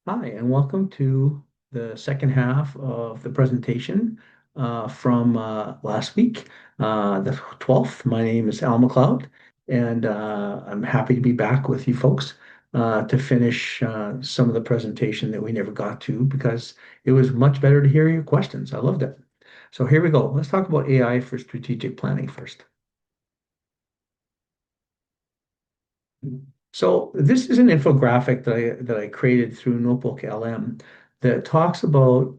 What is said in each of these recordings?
Hi, and welcome to the second half of the presentation from last week, the 12th. My name is Al McLeod, and I'm happy to be back with you folks to finish some of the presentation that we never got to because it was much better to hear your questions. I loved it. So here we go. Let's talk about AI for strategic planning first. So this is an infographic that I created through Notebook LM that talks about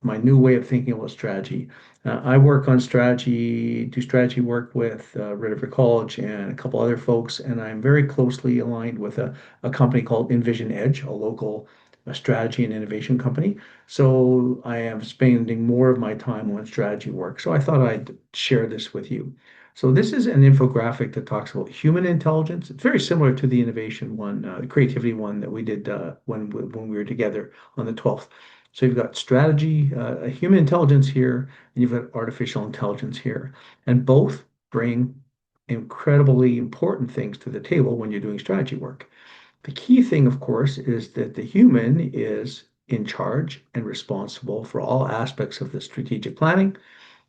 my new way of thinking about strategy. I work on strategy, do strategy work with Red River College and a couple other folks, and I'm very closely aligned with a company called Envision Edge, a local strategy and innovation company. So I am spending more of my time on strategy work. So I thought I'd share this with you. So this is an infographic that talks about human intelligence. It's very similar to the innovation one, the creativity one that we did when we were together on the 12th. So you've got strategy, human intelligence here, and you've got artificial intelligence here. And both bring incredibly important things to the table when you're doing strategy work. The key thing, of course, is that the human is in charge and responsible for all aspects of the strategic planning,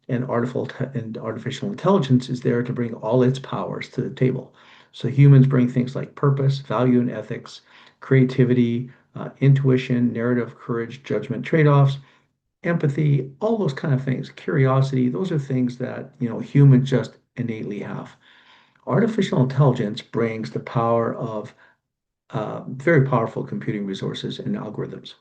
and artificial intelligence is there to bring all its powers to the table. So humans bring things like purpose, value and ethics, creativity, intuition, narrative, courage, judgment, trade-offs, empathy, all those kind of things, curiosity. Those are things that humans just innately have. Artificial intelligence brings the power of very powerful computing resources and algorithms.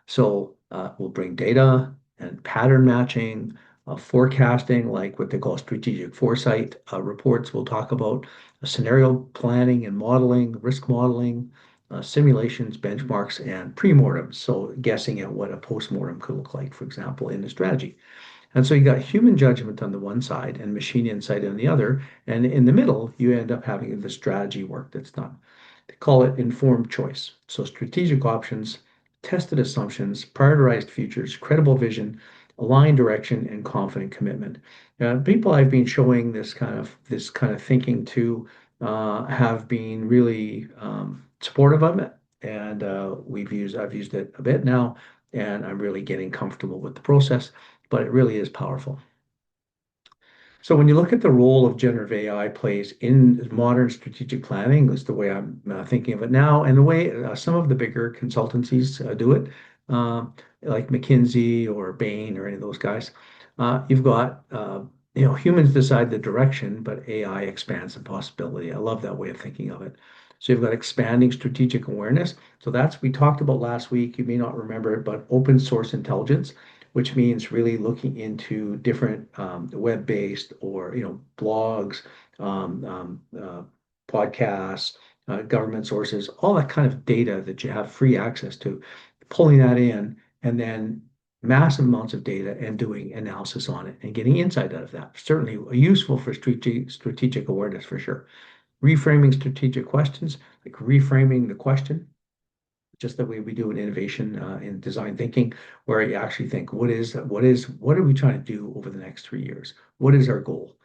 So we'll bring data and pattern matching, forecasting, like what they call strategic foresight reports. We'll talk about scenario planning and modeling, risk modeling, simulations, benchmarks, and pre-mortems. So guessing at what a post-mortem could look like, for example, in a strategy. And so you got human judgment on the one side and machine insight on the other. And in the middle, you end up having the strategy work that's done. They call it informed choice. So strategic options, tested assumptions, prioritized futures, credible vision, aligned direction, and confident commitment. People I've been showing this kind of thinking to have been really supportive of it, and I've used it a bit now, and I'm really getting comfortable with the process. But it really is powerful. So when you look at the role of generative AI plays in modern strategic planning, is the way I'm thinking of it now, and the way some of the bigger consultancies do it, uh, like McKinsey or Bain or any of those guys. You've got humans decide the direction, but AI expands the possibility. I love that way of thinking of it. So you've got expanding strategic awareness. So that's we talked about last week. You may not remember it, but open source intelligence, which means really looking into different web-based or blogs, um, um, uh, podcasts, government sources, all that kind of data that you have free access to, pulling that in, and then massive amounts of data and doing analysis on it and getting insight out of that. Certainly useful for strategic awareness for sure. Reframing strategic questions, like reframing the question just the way we do in innovation in design thinking, where you actually think, what are we trying to do over the next 3 years? What is our goal?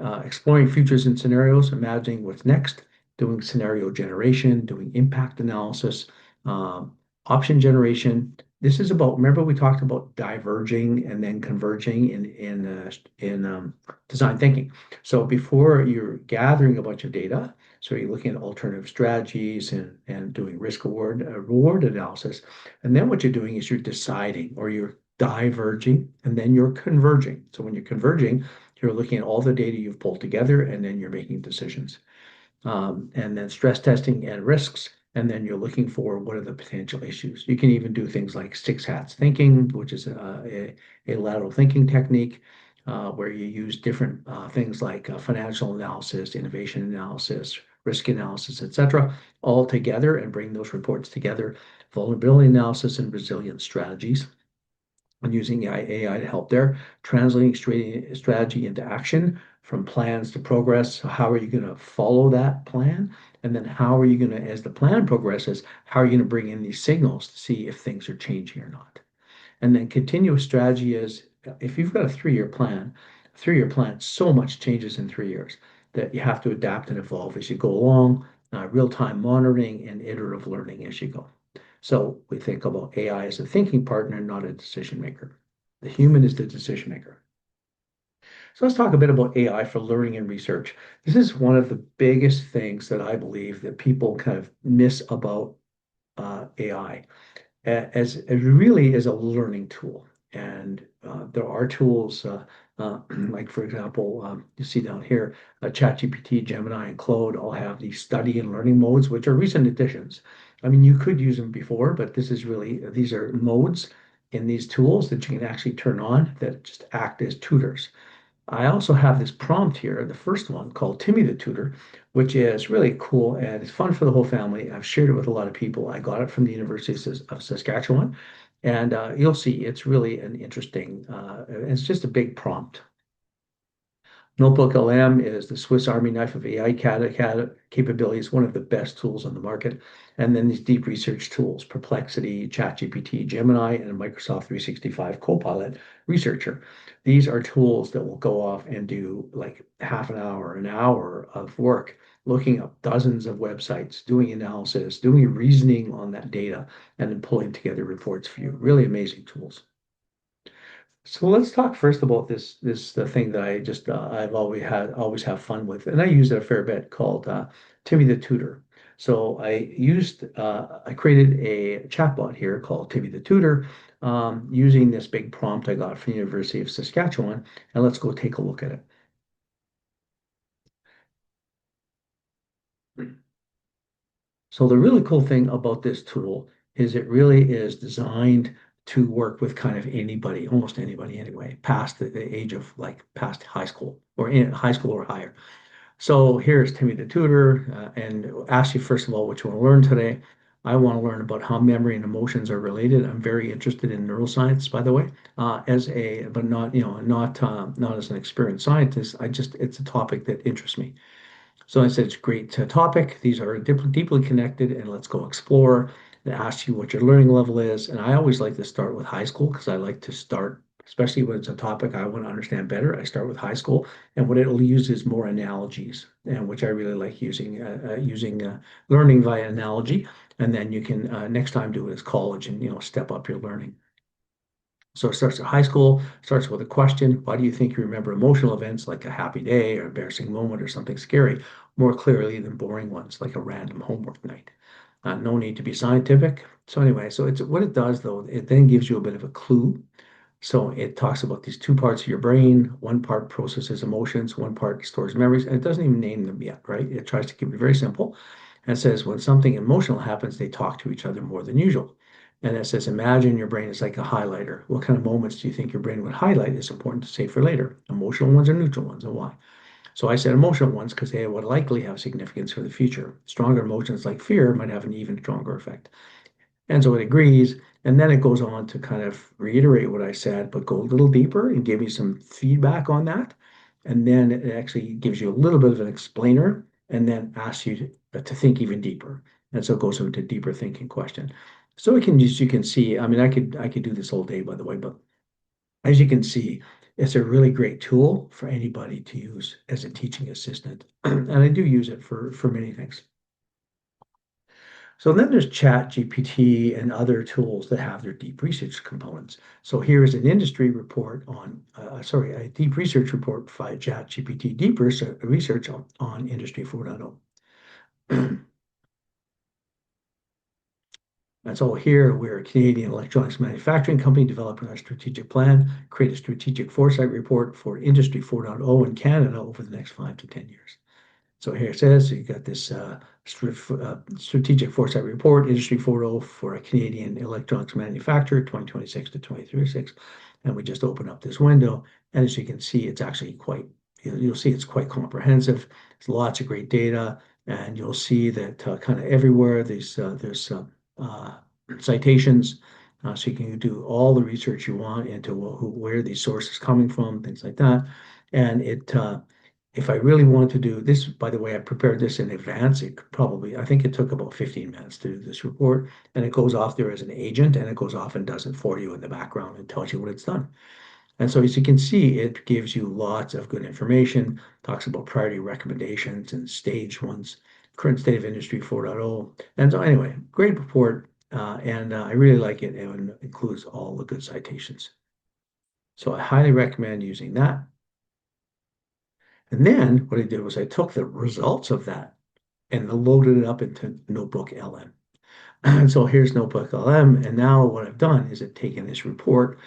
Exploring futures and scenarios, imagining what's next, doing scenario generation, doing impact analysis, option generation. This is about, remember we talked about diverging and then converging in design thinking. So before you're gathering a bunch of data, so you're looking at alternative strategies and doing risk reward analysis. And then what you're doing is you're deciding or you're diverging and then you're converging. So when you're converging, you're looking at all the data you've pulled together and then you're making decisions. And then stress testing and risks. And then you're looking for what are the potential issues. You can even do things like six hats thinking, which is a lateral thinking technique where you use different things like financial analysis, innovation analysis, risk analysis, etc., all together and bring those reports together, vulnerability analysis and resilience strategies and using AI to help there, translating strategy into action from plans to progress. So how are you going to follow that plan? And then how are you going to, as the plan progresses, how are you going to bring in these signals to see if things are changing or not? And then continuous strategy is if you've got a 3 year plan, so much changes in 3 years that you have to adapt and evolve as you go along, real time monitoring and iterative learning as you go. So we think about AI as a thinking partner, not a decision maker. The human is the decision maker. So let's talk a bit about AI for learning and research. This is one of the biggest things that I believe that people kind of miss about AI as it really is a learning tool. And there are tools like, for example, you see down here, ChatGPT, Gemini, and Claude all have these study and learning modes, which are recent additions. I mean, you could use them before, but this is really, these are modes in these tools that you can actually turn on that just act as tutors. I also have this prompt here, the first one called Timmy the Tutor, which is really cool and it's fun for the whole family. I've shared it with a lot of people. I got it from the University of Saskatchewan, and you'll see it's really an interesting, it's just a big prompt. Notebook LM is the Swiss Army knife of AI capabilities, one of the best tools on the market. And then these deep research tools, Perplexity, ChatGPT, Gemini, and Microsoft 365 Copilot Researcher. These are tools that will go off and do like half an hour of work, looking up dozens of websites, doing analysis, doing reasoning on that data, and then pulling together reports for you. Really amazing tools. So let's talk first about this the thing that I just I've always have fun with, and I use it a fair bit called Timmy the Tutor. So I created a chatbot here called Timmy the Tutor using this big prompt I got from the University of Saskatchewan, and let's go take a look at it. So the really cool thing about this tool is it really is designed to work with kind of anybody, almost anybody anyway, past the age of like past high school or in high school or higher. So here's Timmy the tutor and ask you first of all what you want to learn today. I want to learn about how memory and emotions are related. I'm very interested in neuroscience, by the way, but not, not as an experienced scientist. It's a topic that interests me. So I said, it's a great topic. These are deeply connected, and let's go explore. It asks you what your learning level is. And I always like to start with high school because I like to start, especially when it's a topic I want to understand better. I start with high school, and what it'll use is more analogies, and which I really like using learning via analogy. And then you can next time do it as college and step up your learning. So it starts at high school, starts with a question. Why do you think you remember emotional events like a happy day or embarrassing moment or something scary more clearly than boring ones like a random homework night? No need to be scientific. So anyway, so it's what it does though, it then gives you a bit of a clue. So it talks about these two parts of your brain. One part processes emotions, one part stores memories, and it doesn't even name them yet, right? It tries to keep it very simple and says when something emotional happens, they talk to each other more than usual. And it says, imagine your brain is like a highlighter. What kind of moments do you think your brain would highlight is important to save for later? Emotional ones or neutral ones, and why? So I said emotional ones because they would likely have significance for the future. Stronger emotions like fear might have an even stronger effect. And so it agrees. And then it goes on to kind of reiterate what I said, but go a little deeper and give you some feedback on that. And then it actually gives you a little bit of an explainer and then asks you to think even deeper. And so it goes into deeper thinking question. So it can just, you can see, I mean, I could do this all day, by the way, but as you can see, it's a really great tool for anybody to use as a teaching assistant. And I do use it for many things. So then there's Chat GPT and other tools that have their deep research components. So here's an industry report a deep research report by Chat GPT, deep research on Industry 4.0. And so here we're a Canadian electronics manufacturing company developing our strategic plan, create a strategic foresight report for Industry 4.0 in Canada over the next 5 to 10 years. So here it says you got this strategic foresight report, Industry 4.0 for a Canadian electronics manufacturer, 2026 to 2036. And we just open up this window. And as you can see, it's actually you'll see it's quite comprehensive. There's lots of great data. And you'll see that kind of everywhere there's citations. So you can do all the research you want into where these sources coming from, things like that. And if I really want to do this, by the way, I prepared this in advance. I think it took about 15 minutes to do this report, and it goes off there as an agent, and it goes off and does it for you in the background and tells you what it's done. And so as you can see, it gives you lots of good information, talks about priority recommendations and stage ones, current state of industry 4.0. And so anyway, great report. and I really like it, and it includes all the good citations. So I highly recommend using that. And then what I did was I took the results of that and loaded it up into Notebook LM. And so here's Notebook LM. And now what I've done is I've taken this report,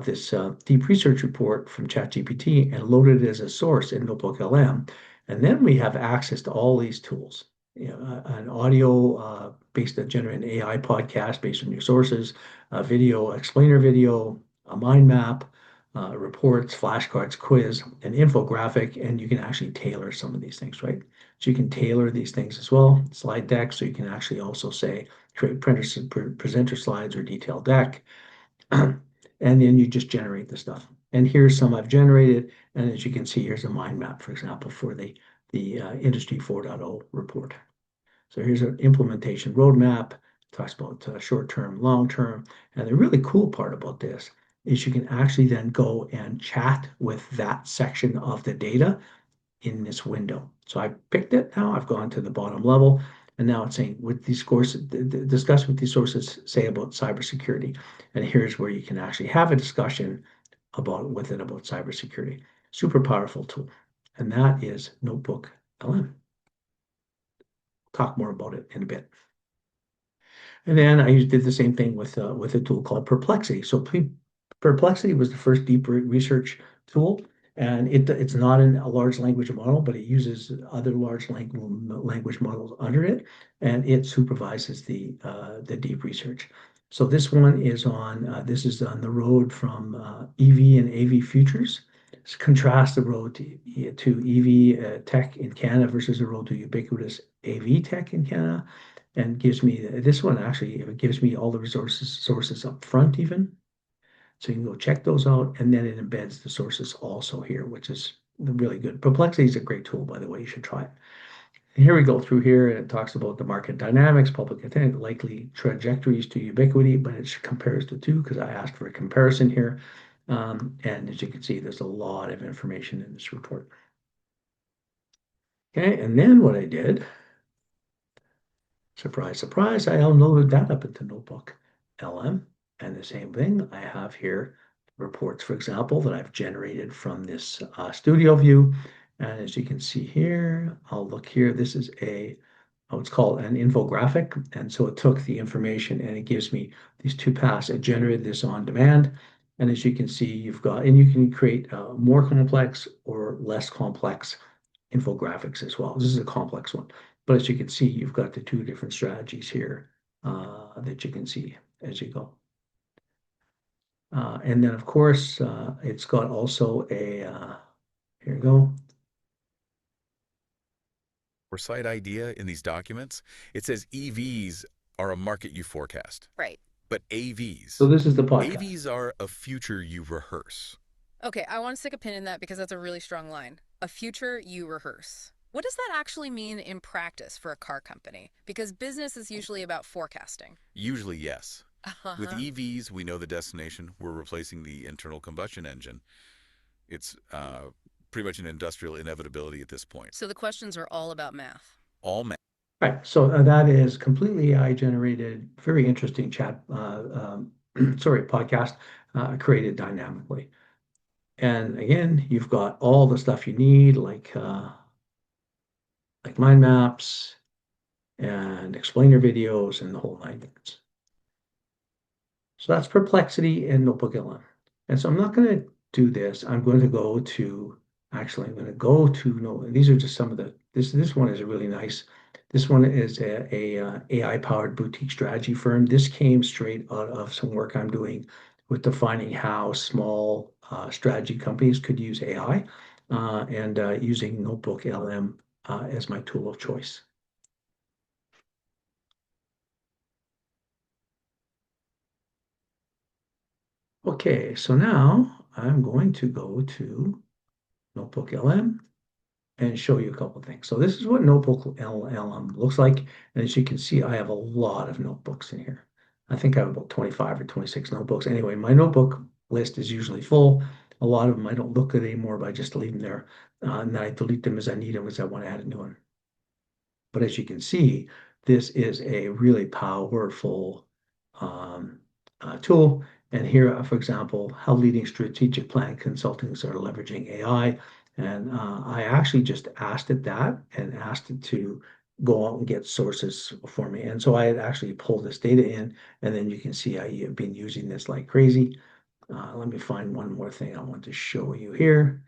this deep research report from ChatGPT, and loaded it as a source in Notebook LM. And then we have access to all these tools. You know, an audio based on generating an AI podcast based on your sources, a video explainer video, a mind map, reports, flashcards, quiz, an infographic, and you can actually tailor some of these things, right? So you can tailor these things as well. Slide deck, so you can actually also say create presenter slides or detailed deck, and then you just generate the stuff. And here's some I've generated, and as you can see, here's a mind map, for example, for the Industry 4.0 report. So here's an implementation roadmap. Talks about short-term, long-term, and the really cool part about this is you can actually then go and chat with that section of the data in this window. So I picked it now, I've gone to the bottom level, and now it's saying with these courses, discuss what these sources say about cybersecurity. And here's where you can actually have a discussion with it about cybersecurity. Super powerful tool. And that is Notebook LM. Talk more about it in a bit. And then I did the same thing with a tool called Perplexity. So Perplexity was the first deep research tool, and it's not a large language model, but it uses other large language models under it, and it supervises the deep research. So this one is on the road from EV and AV futures. Contrast the road to EV tech in Canada versus the road to ubiquitous AV tech in Canada, and gives me this one actually gives me all the sources up front even. So you can go check those out, and then it embeds the sources also here, which is really good. Perplexity is a great tool, by the way. You should try it. And here we go through here, and it talks about the market dynamics, public intent, likely trajectories to ubiquity, but it compares the two because I asked for a comparison here. And as you can see, there's a lot of information in this report. Okay, and then what I did, surprise, surprise, I downloaded that up into Notebook LM. And the same thing, I have here reports, for example, that I've generated from this studio view. And as you can see here, I'll look here, this is it's called an infographic. And so it took the information and it gives me these two paths. It generated this on demand. And as you can see, you can create more complex or less complex infographics as well. This is a complex one. But as you can see, you've got the two different strategies here that you can see as you go. And then, of course, it's got also here you go. Or site idea in these documents, it says EVs are a market you forecast. Right. But AVs. So this is the podcast. AVs are a future you rehearse. Okay, I want to stick a pin in that because that's a really strong line. A future you rehearse. What does that actually mean in practice for a car company? Because business is usually about forecasting. Usually, yes. With Uh-huh. EVs, we know the destination. We're replacing the internal combustion engine. It's pretty much an industrial inevitability at this point. So the questions are all about math. All math. Right. So that is completely AI generated, very interesting podcast created dynamically. And again, you've got all the stuff you need, like mind maps and explainer videos and the whole nine yards. So that's Perplexity and Notebook LM. And so I'm not going to do this. I'm going to go to, actually, I'm going to go to, no, these are just some of this one is really nice. This one is a AI-powered boutique strategy firm. This came straight out of some work I'm doing with defining how small strategy companies could use AI and using Notebook LM as my tool of choice. Okay, so now I'm going to go to Notebook LM and show you a couple of things. So this is what Notebook LM looks like. And as you can see, I have a lot of notebooks in here. I think I have about 25 or 26 notebooks. Anyway, my notebook list is usually full. A lot of them I don't look at anymore, but I just leave them there. And then I delete them as I need them as I want to add a new one. But as you can see, this is a really powerful um, tool. And here, for example, how leading strategic plan consultants are leveraging AI. And I actually just asked it that and asked it to go out and get sources for me. And so I had actually pulled this data in, and then you can see I have been using this like crazy. Let me find one more thing I want to show you here.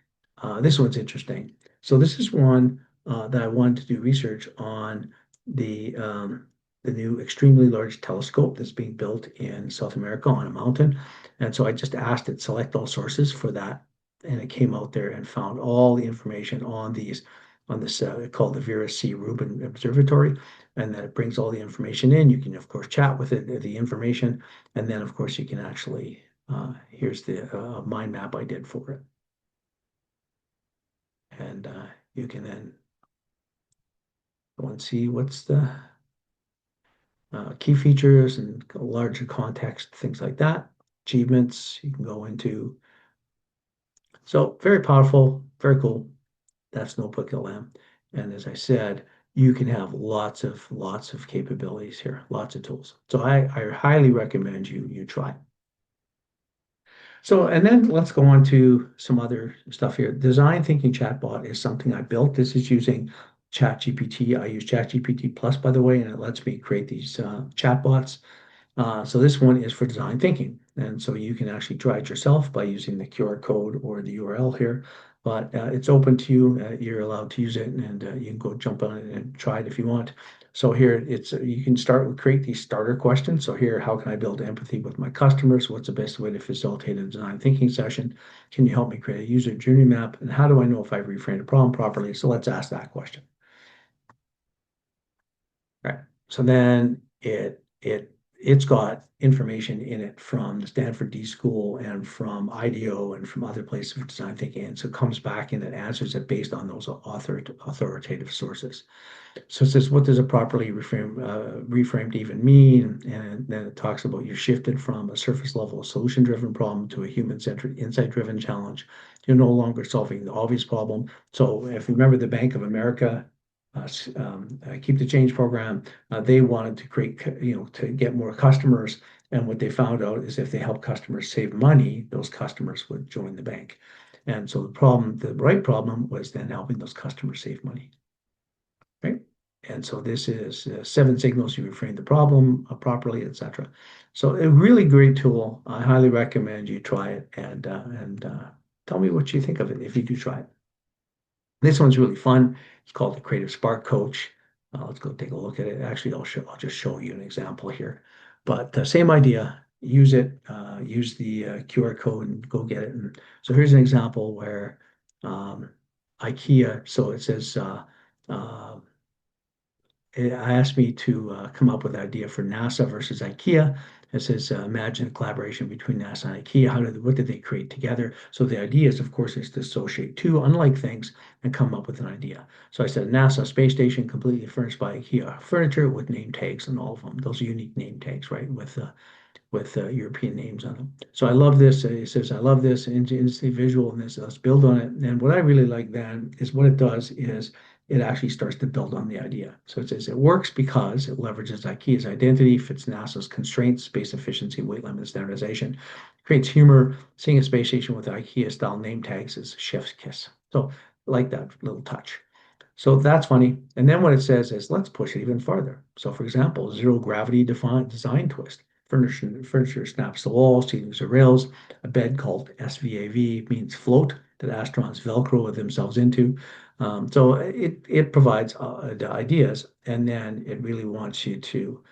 This one's interesting. So this is one that I wanted to do research on the um, the new extremely large telescope that's being built in South America on a mountain. And so I just asked it select all sources for that, and it came out there and found all the information on this called the Vera C. Rubin Observatory, and then it brings all the information in. You can of course chat with it, the information, and then of course you can actually here's the mind map I did for it. And you can then go and see what's the key features and larger context, things like that. Achievements you can go into. So very powerful, very cool. That's Notebook LM. And as I said, you can have lots of capabilities here, lots of tools. So I highly recommend you try. So, and then let's go on to some other stuff here. Design thinking chatbot is something I built. This is using ChatGPT. I use ChatGPT Plus, by the way, and it lets me create these chatbots. So this one is for design thinking. And so you can actually try it yourself by using the QR code or the URL here. But it's open to you. You're allowed to use it, and you can go jump on it and try it if you want. So here it's you can start with create these starter questions. So here, how can I build empathy with my customers? What's the best way to facilitate a design thinking session? Can you help me create a user journey map? And how do I know if I've reframed a problem properly? So let's ask that question. Right. So then it's got information in it from the Stanford D School and from IDEO and from other places for design thinking. And so it comes back and it answers it based on those authoritative sources. So it says, what does a properly reframed even mean? And then it talks about you shifted from a surface level solution-driven problem to a human-centered, insight-driven challenge. You're no longer solving the obvious problem. So if you remember the Bank of America Keep the Change program, they wanted to create, to get more customers. And what they found out is if they help customers save money, those customers would join the bank. And so the right problem was then helping those customers save money. Right? And so this is 7 signals you reframe the problem properly, etc. So a really great tool. I highly recommend you try it and tell me what you think of it if you do try it. This one's really fun. It's called the Creative Spark Coach. Let's go take a look at it. Actually, I'll just show you an example here. But same idea. Use it. Use the QR code and go get it. And so here's an example where IKEA. So it says uh, it asked me to come up with an idea for NASA versus IKEA. It says, imagine a collaboration between NASA and IKEA. What did they create together? So the idea is, of course, is to associate two unlike things and come up with an idea. So I said, NASA space station completely furnished by IKEA furniture with name tags on all of them. Those are unique name tags, right? With European names on them. So I love this. It says, I love this instantly visual and this. Let's build on it. And what I really like then is what it does is it actually starts to build on the idea. So it says it works because it leverages IKEA's identity, fits NASA's constraints, space efficiency, weight limit, standardization, creates humor. Seeing a space station with IKEA style name tags is chef's kiss. So I like that little touch. So that's funny. And then what it says is let's push it even farther. So for example, zero gravity design twist. Furniture snaps the wall, ceilings are rails. A bed called SVAV means float that astronauts Velcro themselves into. So it provides the ideas, and then it really wants you to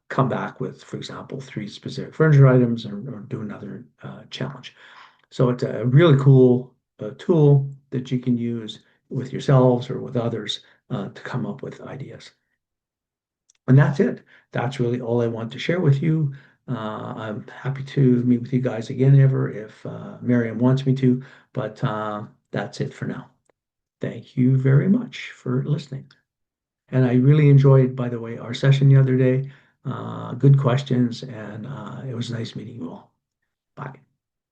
come back with, for example, 3 specific furniture items or do another challenge. So it's a really cool tool that you can use with yourselves or with others to come up with ideas. And that's it. That's really all I want to share with you. I'm happy to meet with you guys again ever if Miriam wants me to, but that's it for now. Thank you very much for listening. And I really enjoyed, by the way, our session the other day. Good questions, and it was nice meeting you all. Bye.